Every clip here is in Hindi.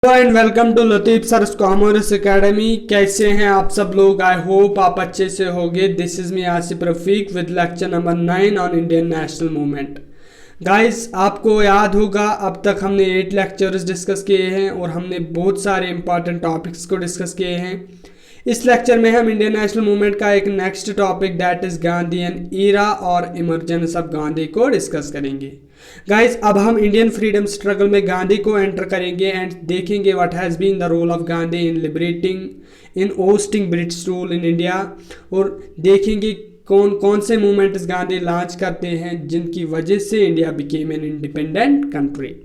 And welcome to Latif sir's commerce academy. कैसे हैं आप सब लोग? आई होप आप अच्छे से होंगे। This is me Asif Rafiq with lecture number 9 on Indian national movement. Guys, आपको याद होगा अब तक हमने 8 लेक्चर्स डिस्कस किए हैं और हमने बहुत सारे इंपॉर्टेंट टॉपिक्स को डिस्कस किए हैं। इस लेक्चर में हम इंडियन नेशनल मूवमेंट का एक next topic that is Gandhian era और इमरजेंस ऑफ गांधी को डिस्कस करेंगे। गाइस, अब हम इंडियन फ्रीडम स्ट्रगल में गांधी को एंटर करेंगे एंड देखेंगे what has been the role of Gandhi in liberating in ousting British rule in India, और देखेंगे कौन कौन से मूवमेंट्स गांधी लॉन्च करते हैं जिनकी वजह से India became an independent country.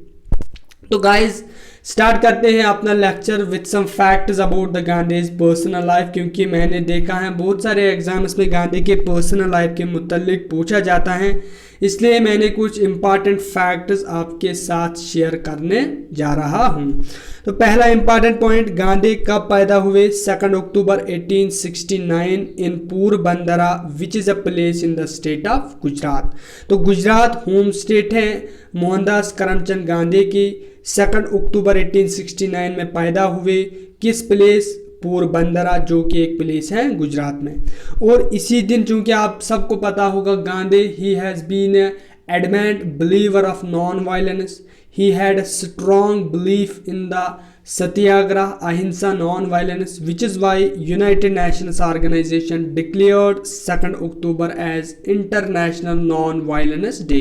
तो गाइस, स्टार्ट करते हैं अपना lecture with some facts about the Gandhi's personal life, क्योंकि मैंने देखा है बहुत सारे एग्जाम्स में गांधी के पर्सनल लाइफ के मुतालिक पूछा जाता है, इसलिए मैंने कुछ इंपॉर्टेंट फैक्ट्स आपके साथ शेयर करने जा रहा हूँ। तो पहला इंपॉर्टेंट पॉइंट, गांधी कब पैदा हुए? 2 October 1869 in Porbandar which is a place in the state of Gujarat. तो गुजरात होम स्टेट है मोहनदास करमचंद गांधी की। 2 अक्टूबर 1869 में पैदा हुए। किस प्लेस? पोरबंदरा, जो कि एक प्लेस है गुजरात में। और इसी दिन, चूंकि आप सबको पता होगा, Gandhi he has been adamant believer of non violence. He had a strong belief in the satyagraha, ahimsa, non violence, which is why United Nations Organisation declared 2 October as international non violence day.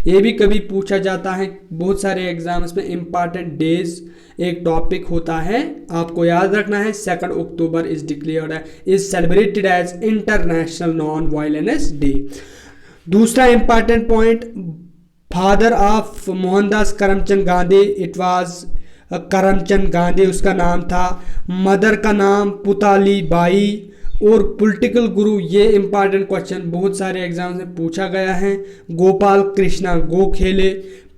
ये भी कभी पूछा जाता है बहुत सारे एग्जाम्स में, इंपॉर्टेंट डेज एक टॉपिक होता है, आपको याद रखना है। 2 October is declared is celebrated as international non violence day. दूसरा important point, father of Mohandas Karamchand Gandhi, it was Karamchand Gandhi उसका नाम था। मदर का नाम पुताली बाई। और पॉलिटिकल गुरु, ये इंपॉर्टेंट क्वेश्चन बहुत सारे एग्जाम्स में पूछा गया है, गोपाल कृष्णा गोखले।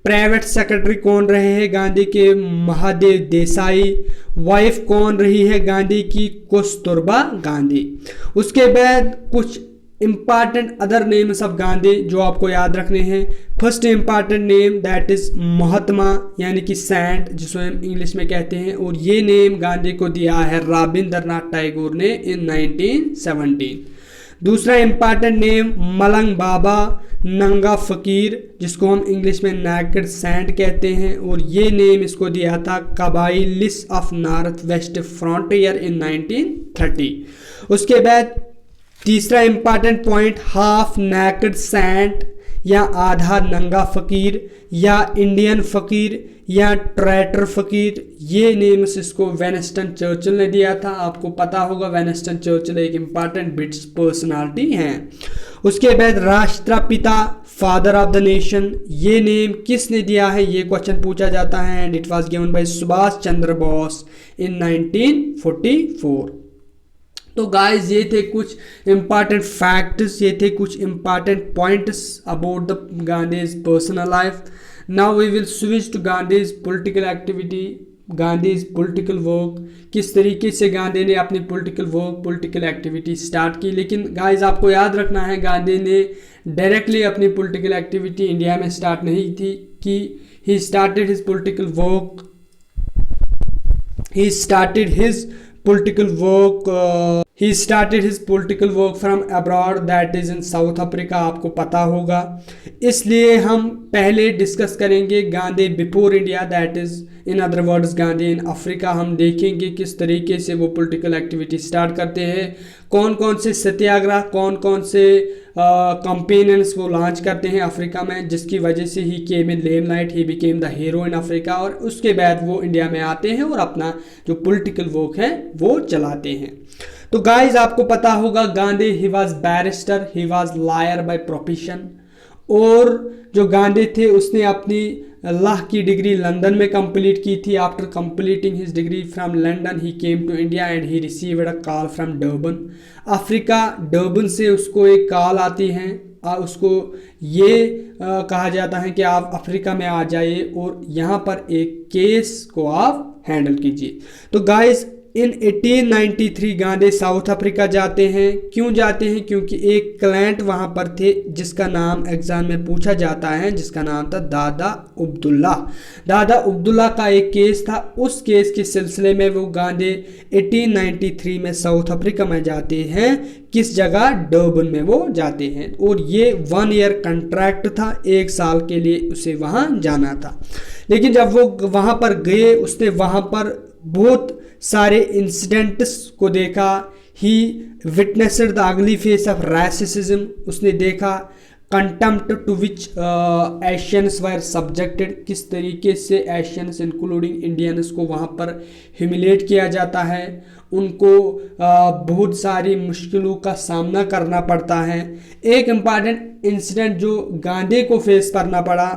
प्राइवेट सेक्रेटरी कौन रहे हैं गांधी के? महादेव देसाई। वाइफ कौन रही है गांधी की? कस्तूरबा गांधी। उसके बाद कुछ important other names of Gandhi जो आपको याद रखने हैं। First important name that is Mahatma, यानी कि सेंट, जिसको हम इंग्लिश में कहते हैं, और ये नेम गांधी को दिया है रविंद्रनाथ टैगोर ने इन 1917। दूसरा इंपॉर्टेंट नेम मलंग बाबा नंगा फकीर, जिसको हम इंग्लिश में नैकेड सैंट कहते हैं, और ये नेम इसको दिया था कबाइलिस ऑफ नॉर्थ वेस्ट फ्रंटियर इन 1930। उसके बाद तीसरा important point, half naked Saint या आधा नंगा फकीर या इंडियन फकीर या ट्रैटर फकीर, ये नेम्स इसको विंस्टन चर्चिल ने दिया था। आपको पता होगा विंस्टन चर्चिल एक इंपॉर्टेंट ब्रिटिश पर्सनालिटी हैं। उसके बाद राष्ट्रपिता, फादर ऑफ द नेशन, ये नेम किसने दिया है? ये क्वेश्चन पूछा जाता है and it was given by Subhash Chandra Bose in 1944। तो गाइस, ये थे कुछ इंपॉर्टेंट फैक्ट्स, ये थे कुछ important points about the Gandhi's personal life. Now we will switch to Gandhi's political activity, Gandhi's political work, किस तरीके से गांधी ने अपनी political work, political activity start की। लेकिन गाइस, आपको याद रखना है, गांधी ने डायरेक्टली अपनी पॉलिटिकल एक्टिविटी इंडिया में स्टार्ट नहीं थी कि he started his political work, he started his political work from abroad, that is in South Africa, आपको पता होगा। इसलिए हम पहले डिस्कस करेंगे Gandhi before India, that is in other words Gandhi in Africa. हम देखेंगे किस तरीके से वो पॉलिटिकल एक्टिविटी स्टार्ट करते हैं, कौन कौन से सत्याग्रह, कौन कौन से कैंपेन्स वो लॉन्च करते हैं अफ्रीका में, जिसकी वजह से he came in limelight, he became the hero in Africa. और उसके बाद वो इंडिया में आते हैं और अपना जो पॉलिटिकल वर्क है वो चलाते हैं। तो गाइज, आपको पता होगा Gandhi he was barrister, he was lawyer by profession. और जो गांधी थे उसने अपनी लॉ की डिग्री लंदन में कंप्लीट की थी। After completing his degree from London he came to India and he received a call from Durban, Africa. Durban से उसको एक कॉल आती है, उसको ये कहा जाता है कि आप अफ्रीका में आ जाइए और यहाँ पर एक केस को आप हैंडल कीजिए। तो गाइस, इन 1893 गांधी साउथ अफ्रीका जाते हैं। क्यों जाते हैं? क्योंकि एक क्लाइंट वहाँ पर थे जिसका नाम एग्जाम में पूछा जाता है, जिसका नाम था दादा अब्दुल्ला। दादा अब्दुल्ला का एक केस था, उस केस के सिलसिले में वो गांधी 1893 में साउथ अफ्रीका में जाते हैं। किस जगह? डर्बन में वो जाते हैं। और ये 1 ईयर कॉन्ट्रैक्ट था, 1 साल के लिए उसे वहाँ जाना था। लेकिन जब वो वहाँ पर गए, उसने वहाँ पर बहुत सारे इंसिडेंट्स को देखा। He witnessed the ugly face of racism, उसने देखा contempt to which Asians were subjected, किस तरीके से एशियंस इंक्लूडिंग इंडियंस को वहाँ पर ह्यूमिलेट किया जाता है, उनको बहुत सारी मुश्किलों का सामना करना पड़ता है। एक इम्पॉर्टेंट इंसिडेंट जो गांधी को फेस करना पड़ा,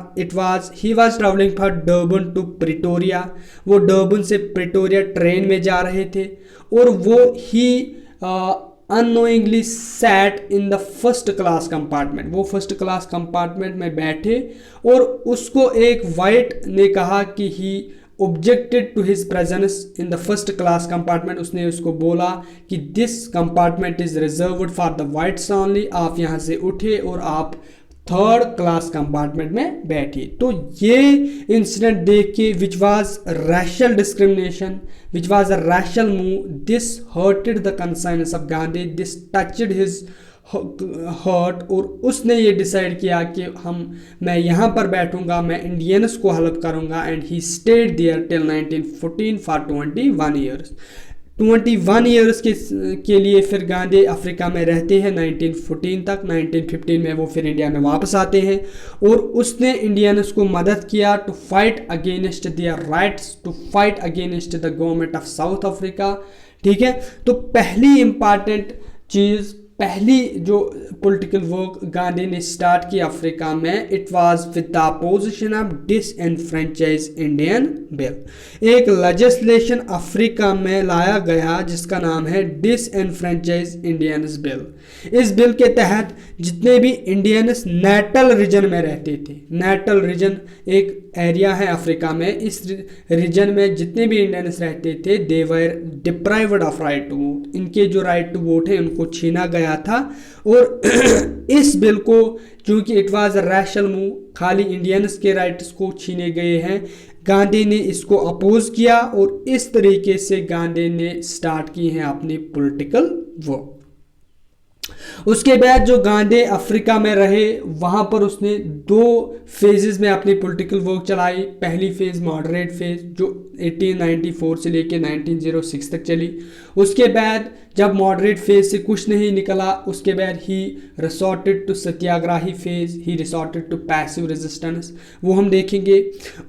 he was travelling from Durban to Pretoria. वो डर्बन से प्रिटोरिया ट्रेन में जा रहे थे और वो he unknowingly sat in the first class compartment. वो फर्स्ट क्लास कंपार्टमेंट में बैठे और उसको एक वाइट ने कहा कि he objected to his presence in the first class compartment. उसने उसको बोला कि this compartment is reserved for the whites only, आप यहाँ से उठे और आप 3rd क्लास कंपार्टमेंट में बैठे। तो ये इंसिडेंट देख के which was racial discrimination, which was a racial move, this hurted the concerns of Gandhi, this touched his heart. और उसने ये डिसाइड किया कि मैं यहाँ पर बैठूंगा, मैं इंडियंस को हेल्प करूंगा। And he stayed there till 1914 for 21 years. 21 years के लिए फिर गांधी अफ्रीका में रहते हैं 1914 तक। 1915 में वो फिर इंडिया में वापस आते हैं और उसने इंडियंस को मदद किया to fight against their rights, to fight against the government of South Africa. ठीक है, तो पहली इंपॉर्टेंट चीज़, पहली जो पॉलिटिकल वर्क गांधी ने स्टार्ट की अफ्रीका में, it was with the opposition of डिसएनफ्रेंचाइज Indian bill. एक लेजिस्लेशन अफ्रीका में लाया गया जिसका नाम है डिसएनफ्रेंचाइज इंडियंस बिल। इस बिल के तहत जितने भी इंडियंस नेटल रीजन में रहते थे, नेटल रीजन एक एरिया है अफ्रीका में, इस रीजन में जितने भी इंडियंस रहते थे they were deprived of right to vote. इनके जो राइट टू वोट है उनको छीना गया था। और इस बिल को क्योंकि it was a racial move, खाली इंडियंस के राइट्स को छीने गए हैं, गांधी ने इसको अपोज किया और इस तरीके से गांधी ने स्टार्ट की है अपनी पॉलिटिकल वर्क। उसके बाद जो गांधी अफ्रीका में रहे वहाँ पर उसने 2 फेजेस में अपनी पॉलिटिकल वर्क चलाई। पहली फेज मॉडरेट फेज जो 1894 से लेके 1906 तक चली। उसके बाद जब मॉडरेट फेज से कुछ नहीं निकला, उसके बाद ही resorted to satyagrahi phase, he resorted to passive resistance, वो हम देखेंगे।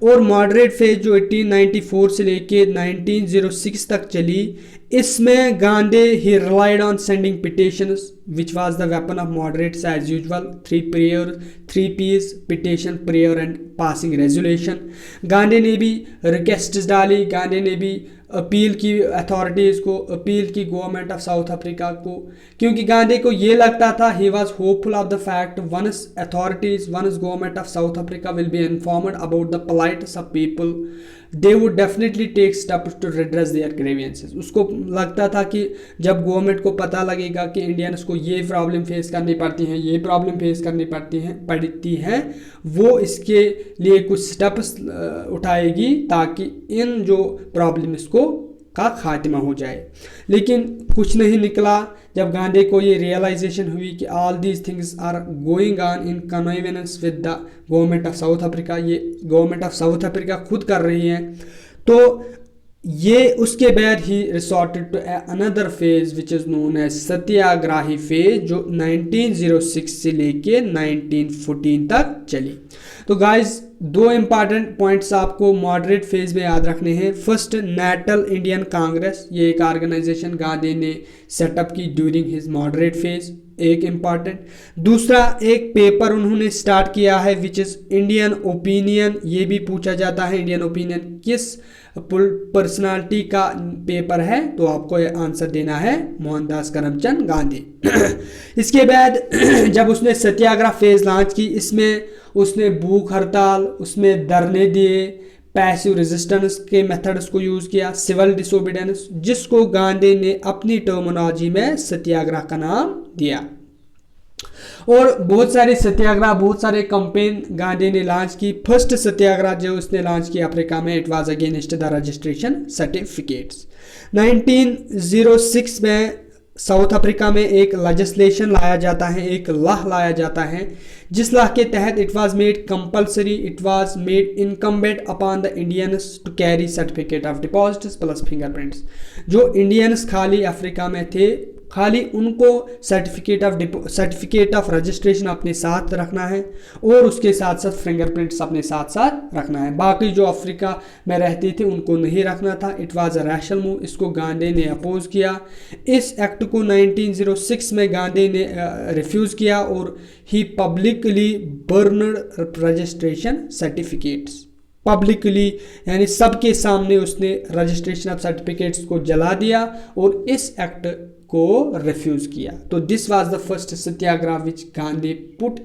और मॉडरेट फेज जो 1894 से लेके 1906 तक चली, इसमें Gandhi he relied on sending petitions which was the weapon of moderates as usual, 3 P's petition, prayer and passing resolution. Gandhi ने भी रिक्वेस्ट डाली, गांधी ने भी अपील की अथॉरिटीज़ को, अपील की गवर्नमेंट ऑफ साउथ अफ्रीका को, क्योंकि गांधी को ये लगता था, he was hopeful of the fact once authorities, once government of South Africa will be informed about the plights of people, they would definitely take steps to redress their grievances. उसको लगता था कि जब गवर्नमेंट को पता लगेगा कि इंडियंस को ये प्रॉब्लम फेस करनी पड़ती हैं, ये प्रॉब्लम फेस करनी पड़ती हैं, वो इसके लिए कुछ स्टेप्स उठाएगी ताकि इन जो प्रॉब्लम इसको का खात्मा हो जाए। लेकिन कुछ नहीं निकला। जब गांधी को ये रियलाइजेशन हुई कि all these things are going on in convenience with the government of South Africa, ये गवर्नमेंट ऑफ साउथ अफ्रीका खुद कर रही है, तो ये उसके बाद ही resorted to another phase which is known as satyagrahi phase, जो 1906 से लेके 1914 तक चली। तो गाइज 2 इंपॉर्टेंट पॉइंट्स आपको मॉडरेट फेज में याद रखने हैं। फर्स्ट, नेटल इंडियन कांग्रेस, ये एक ऑर्गेनाइजेशन गांधी ने सेटअप की ड्यूरिंग हिज मॉडरेट फेज, एक इम्पॉर्टेंट। दूसरा, एक पेपर उन्होंने स्टार्ट किया है विच इज़ इंडियन ओपिनियन। ये भी पूछा जाता है इंडियन ओपिनियन किस पर्सनालिटी का पेपर है, तो आपको आंसर देना है मोहनदास करमचंद गांधी। इसके बाद जब उसने सत्याग्रह फेज लॉन्च की, इसमें उसने भूख हड़ताल, उसमें धरने दिए, पैसिव रेजिस्टेंस के मेथड्स को यूज़ किया, सिविल डिसोबीडियंस, जिसको गांधी ने अपनी टर्मिनोलॉजी में सत्याग्रह का नाम दिया। और बहुत सारे सत्याग्रह, बहुत सारे कैंपेन गांधी ने लॉन्च की। फर्स्ट सत्याग्रह जो उसने लॉन्च किया अफ्रीका में, it was against the registration certificates. 1906 में साउथ अफ्रीका में एक लेजिस्लेशन लाया जाता है, एक लॉ लाया जाता है, जिस लॉ के तहत it was made compulsory, it was made incumbent upon the Indians to carry certificate of deposits plus fingerprints. जो इंडियंस खाली अफ्रीका में थे, खाली उनको सर्टिफिकेट ऑफ रजिस्ट्रेशन अपने साथ रखना है और उसके साथ साथ फिंगरप्रिंट्स अपने साथ साथ रखना है। बाकी जो अफ्रीका में रहते थे उनको नहीं रखना था। It was a rational move. इसको गांधी ने अपोज किया। इस एक्ट को 1906 में गांधी ने रिफ्यूज़ किया और ही publicly burned registration certificates. Publicly यानी सबके सामने उसने रजिस्ट्रेशन ऑफ सर्टिफिकेट्स को जला दिया और इस एक्ट को रिफ्यूज किया। तो this was the first Satyagraha which Gandhi put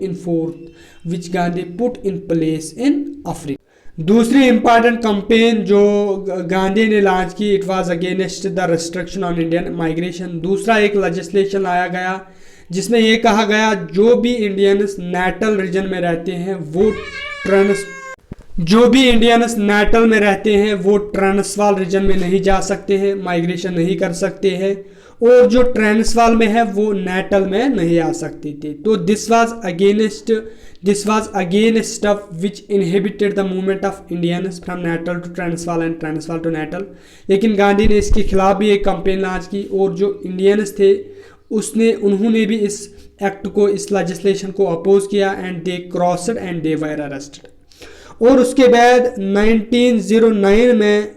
in place in Africa. दूसरी इंपॉर्टेंट कैंपेन जो गांधी ने लॉन्च की, it was against the restriction on Indian migration. दूसरा एक लेजिस्लेशन लाया गया जिसमें यह कहा गया जो भी इंडियंस नेटल रीजन में रहते हैं वो ट्रांसवाल रीजन में नहीं जा सकते हैं, माइग्रेशन नहीं कर सकते हैं, और जो ट्रांसवाल में है वो नेटल में नहीं आ सकते थे। तो this was against of which inhibited the movement of Indians from Natal to Transvaal and Transvaal to Natal. लेकिन गांधी ने इसके खिलाफ भी एक कैंपेन लॉन्च की और जो इंडियंस थे उन्होंने भी इस एक्ट को, इस लेजिस्लेशन को अपोज किया and they crossed and they were arrested. और उसके बाद 1909 में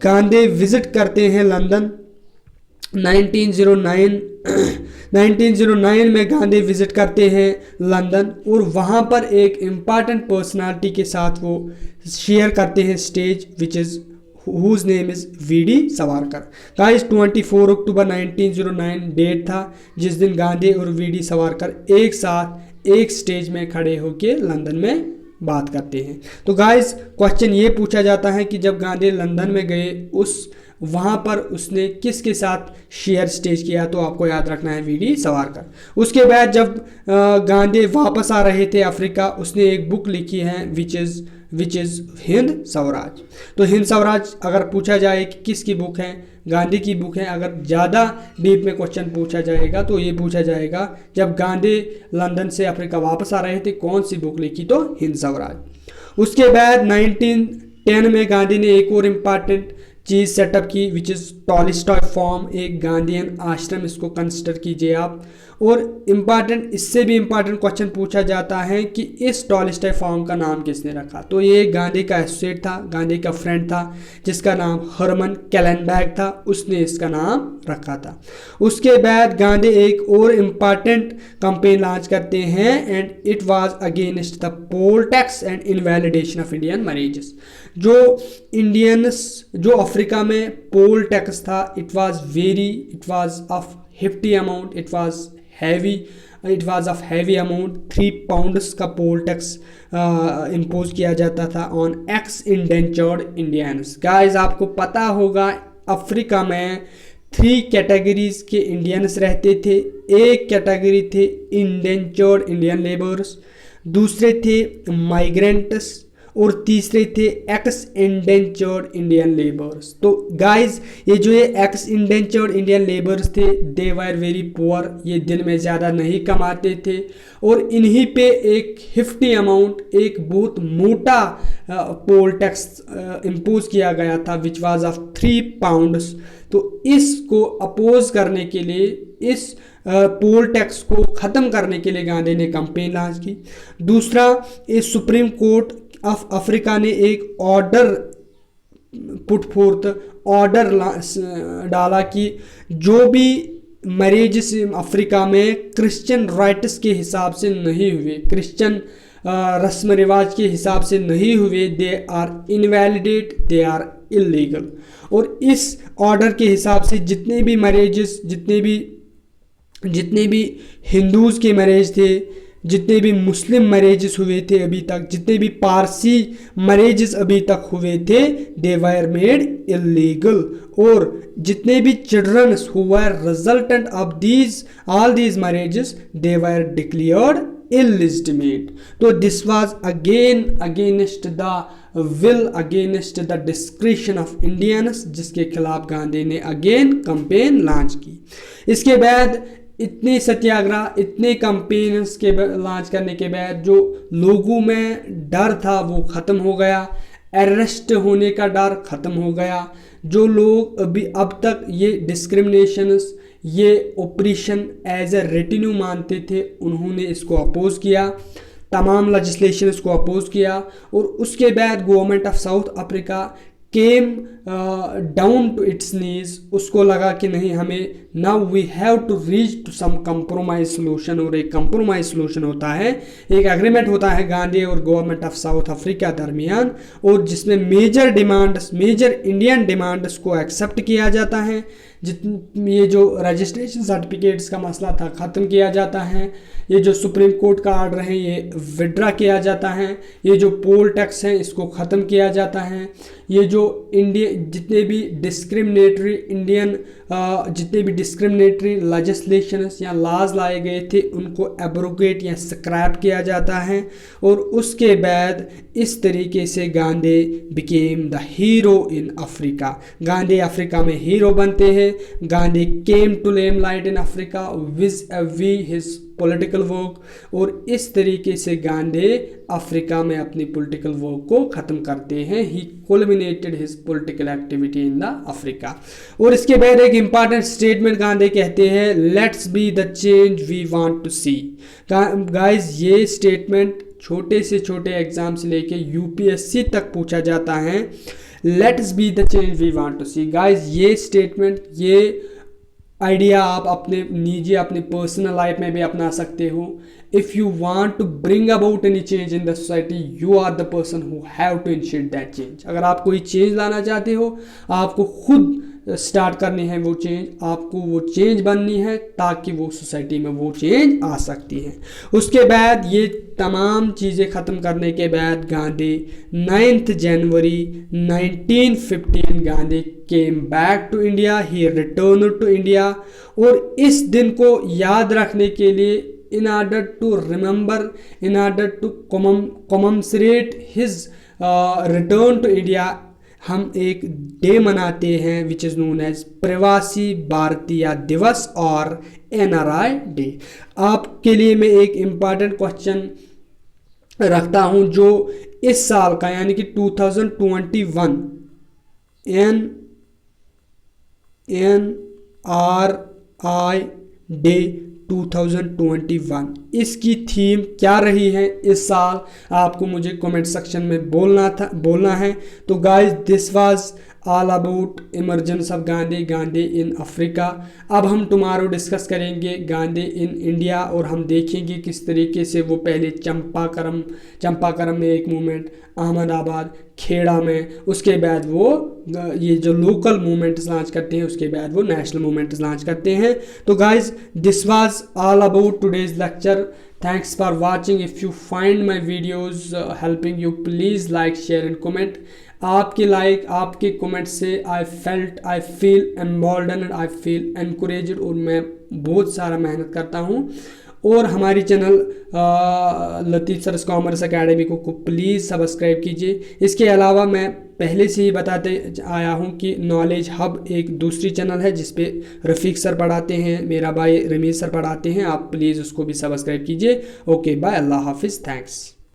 गांधी विजिट करते हैं लंदन। 1909 में गांधी विजिट करते हैं लंदन और वहाँ पर एक इम्पॉर्टेंट पर्सनालिटी के साथ वो शेयर करते हैं stage, which is whose name is V D. Savarkar. Guys 24 अक्टूबर 1909 डेट था जिस दिन गांधी और वी.डी. सावरकर एक साथ एक स्टेज में खड़े होकर लंदन में बात करते हैं। तो गाइस क्वेश्चन ये पूछा जाता है कि जब गांधी लंदन में गए वहाँ पर उसने किसके साथ शेयर स्टेज किया, तो आपको याद रखना है वी.डी. सावरकर। उसके बाद जब गांधी वापस आ रहे थे अफ्रीका, उसने एक बुक लिखी है विच इज़ हिंद स्वराज। तो हिंद स्वराज अगर पूछा जाए कि किसकी बुक है, गांधी की बुक है। अगर ज़्यादा डीप में क्वेश्चन पूछा जाएगा तो ये पूछा जाएगा जब गांधी लंदन से अफ्रीका वापस आ रहे थे कौन सी बुक लिखी, तो हिंद स्वराज। उसके बाद 1910 में गांधी ने एक और इम्पॉर्टेंट चीज़ सेटअप की विच इज़ टॉलस्टॉय फॉर्म, एक गांधीयन आश्रम, इसको कंसिडर कीजिए आप। और इससे भी इम्पॉर्टेंट क्वेश्चन पूछा जाता है कि इस टॉलस्टॉय फॉर्म का नाम किसने रखा, तो ये गांधी का एसोसिएट था, गांधी का फ्रेंड था जिसका नाम हरमन कैलेनबर्ग था, उसने इसका नाम रखा था। उसके बाद गांधी एक और इम्पॉर्टेंट कैंपेन लॉन्च करते हैं and it was against the poll tax and invalidation of Indian marriages. जो अफ्रीका में पोल टैक्स था, it was of hefty amount, it was of heavy amount। 3 pounds का पोल टैक्स इम्पोज किया जाता था on x indentured Indians. Guys आपको पता होगा अफ्रीका में 3 कैटेगरीज के इंडियंस रहते थे। एक कैटेगरी थे इंडेंचर्ड इंडियन लेबर्स, दूसरे थे माइग्रेंट्स और तीसरे थे एक्स इंडेंचर्ड इंडियन लेबर्स। तो गाइज ये जो ये एक्स इंडेंचर्ड इंडियन लेबर्स थे, दे वर वेरी पुअर, ये दिन में ज़्यादा नहीं कमाते थे और इन्हीं पे एक हिफ्टी अमाउंट, एक बहुत मोटा पोल टैक्स इम्पोज किया गया था विच वाज ऑफ 3 पाउंड्स। तो इसको अपोज करने के लिए, इस पोल टैक्स को ख़त्म करने के लिए गांधी ने कैंपेन लॉन्च की। दूसरा, इस सुप्रीम कोर्ट ऑफ अफ्रीका ने एक ऑर्डर डाला कि जो भी मैरिजेस अफ्रीका में क्रिश्चियन राइट्स के हिसाब से नहीं हुए, क्रिश्चियन रस्म रिवाज के हिसाब से नहीं हुए, they are invalidate, they are illegal. और इस ऑर्डर के हिसाब से जितने भी मैरिजेस, जितने भी हिंदूज़ के मैरिज थे, जितने भी मुस्लिम मैरिजेस हुए थे अभी तक, जितने भी पारसी मैरिजेस अभी तक हुए थे, दे वर मेड इलीगल। और जितने भी children who were resultant of these all these marriages, they were declared illegitimate। तो this was again against the will, against the discretion of Indians, जिसके खिलाफ गांधी ने अगेन कैंपेन लॉन्च की। इसके बाद इतने सत्याग्रह, इतने कैंपेन्स के लॉन्च करने के बाद जो लोगों में डर था वो ख़त्म हो गया, अरेस्ट होने का डर ख़त्म हो गया। जो लोग अभी अब तक ये डिस्क्रिमिनेशंस, ये ऑपरेशन एज ए रेटिन्यू मानते थे, उन्होंने इसको अपोज किया, तमाम लेजिस्लेशन इसको अपोज किया। और उसके बाद government of South Africa came down to its knees. उसको लगा कि नहीं, हमें now we have to reach to some compromise solution. और एक कंप्रोमाइज सोल्यूशन होता है, एक एग्रीमेंट होता है गांधी और गवर्नमेंट ऑफ साउथ अफ्रीका दरमियान, और जिसमें major demands, major Indian demands को एक्सेप्ट किया जाता है। ये जो रजिस्ट्रेशन सर्टिफिकेट्स का मसला था ख़त्म किया जाता है, ये जो सुप्रीम कोर्ट का आर्डर है ये विड्रा किया जाता है, ये जो पोल टैक्स है इसको ख़त्म किया जाता है, ये जो जितने भी डिस्क्रिमिनेटरी जितने भी डिस्क्रिमिनेटरी लेजिस्लेशंस या लॉज लाए गए थे उनको एब्रोगेट या स्क्रैप किया जाता है। और उसके बाद इस तरीके से Gandhi became the hero in Africa. Gandhi Africa में हीरो बनते हैं। Gandhi came to limelight in Africa vis a vis his political work. और इस तरीके से गांधी अफ्रीका में अपनी पॉलिटिकल वर्क को ख़त्म करते हैं। He culminated his political activity in the Africa. और इसके बाद एक इंपॉर्टेंट स्टेटमेंट गांधी कहते हैं, let's be the change we want to see. Guys, ये स्टेटमेंट छोटे से छोटे एग्जाम से लेके यूपीएससी तक पूछा जाता है। Let's be the change we want to see. Guys, ये स्टेटमेंट, ये आइडिया आप अपने निजी, अपनी पर्सनल लाइफ में भी अपना सकते हो। If you want to bring about any change in the society, you are the person who have to initiate that change. अगर आप कोई चेंज लाना चाहते हो, आपको खुद स्टार्ट करनी है वो चेंज, आपको वो चेंज बननी है ताकि वो सोसाइटी में वो चेंज आ सकती है। उसके बाद ये तमाम चीज़ें ख़त्म करने के बाद गांधी 9 जनवरी 1915 Gandhi came back to India, he return to India. और इस दिन को याद रखने के लिए, in order to remember, in order to commemorate his return to India, हम एक डे मनाते हैं विच इज़ नोन एज प्रवासी भारतीय दिवस और NRI डे। आपके लिए मैं एक इम्पॉर्टेंट क्वेश्चन रखता हूं जो इस साल का यानी कि 2021 NRI डे 2021, इसकी थीम क्या रही है इस साल, आपको मुझे कमेंट सेक्शन में बोलना है। तो guys, this was all about emergence of Gandhi, Gandhi in Africa. अब हम टुमारो डिस्कस करेंगे गांधी इन इंडिया, और हम देखेंगे किस तरीके से वो पहले चंपाकरम में एक मूवमेंट, अहमदाबाद, खेड़ा में, उसके बाद वो ये जो लोकल मूवमेंट्स लॉन्च करते हैं, उसके बाद वो नेशनल मूवमेंट्स लॉन्च करते हैं। तो guys, this was all about today's lecture. Thanks for watching. If you find my videos helping you, please like, share and comment. आपके लाइक, आपके कमेंट से I feel emboldened, I feel encouraged, और मैं बहुत सारा मेहनत करता हूँ। और हमारी चैनल लतीफ़ सर्स कॉमर्स अकेडमी को प्लीज़ सब्सक्राइब कीजिए। इसके अलावा मैं पहले से ही बताते आया हूँ कि नॉलेज हब एक दूसरी चैनल है जिस पे रफ़ीक सर पढ़ाते हैं, मेरा भाई रमीज़ सर पढ़ाते हैं। आप प्लीज़ उसको भी सब्सक्राइब कीजिए। ओके, बाय, अल्लाह हाफिज़, थैंक्स।